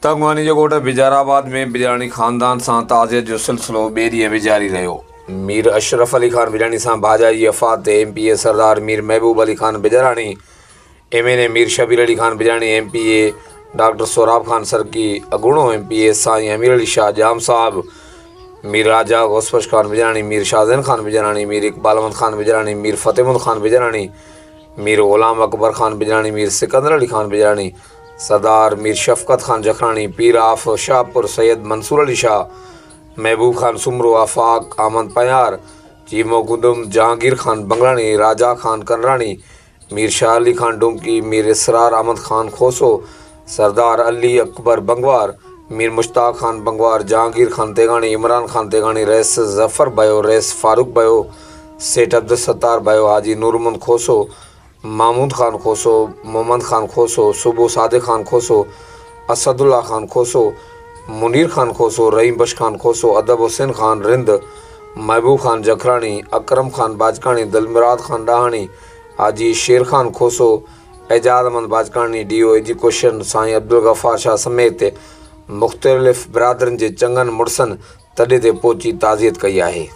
तंगवानी जो ॻोठ बिजाराबाद में बिजाणी ख़ानदान सां ताज़ियत जो सिलसिलो ॿिए ॾींहं बि जारी रहियो। मीर अशरफ अली ख़ान बिजाणी सां भाॼाई जी वफ़ात ते MPA Sardar Mir Mehboob Ali Khan Bijarani, MNA Mir Shabbir Ali Khan Bijarani, MPA doctor Sohrab Khan Sarki, अगूणो MPA साईं अमीर अली शाह जाम साहब, मीर राजा गौसफश ख़ान बिजराणी, मीर शाहज़ैन ख़ान बिजराणी, मीर इकबाल अहमद ख़ान बिजराणी, मीर फ़तेहमद ख़ान बिजराणी, मीर ग़ुलाम अकबर ख़ान बिजराणी, मीर सिकंदर अली ख़ान बिजराणी, सरदार मीर शफ़क़त ख़ान जखरानी, पीर आफ शाहपुर सैयद मंसूर अली शाह, महबूब ख़ान सुमरो, आफाक अहमद पयार, चीमो गुदुम, जहांगीर ख़ान बंगलानी, राजा ख़ान कनरानी, मीर शाह अली ख़ान डुमकी, मीर इसरार अहमद ख़ान खोसो, सरदार अली अकबर बंगवार, मीर मुश्ताक ख़ान बंगवार, जहांगीर ख़ान तेगानी, इमरान ख़ान तेगानी, रईस ज़फ़र भयो, रईस फ़ारूक भयो, सेठ अब्दुल सत्तार भयो, हाजी नूरमंद खोसो, महमूद ख़ान खोसो, मोहम्मद ख़ान खोसो, सुबो सादिक ख़ान खोसो, असदुल्ला ख़ान खोसो, मुनीर ख़ान खोसो, रहीम बख्श ख़ान खोसो, अदब हुसैन ख़ान रिंद, महबूब ख़ान जखरानी, अकरम ख़ान बाजकानी, दिलमुराद ख़ान डाहानी, हाजी शेर ख़ान खोसो, एजाज अहमद बाजकानी, DO एजुकेशन साईं अब्दुल गफ़ार शाह समेत मुख़्तलिफ़ बिरादरनि जे चङनि मुड़सनि तॾे ते पहुची ताज़ियत कई आहे।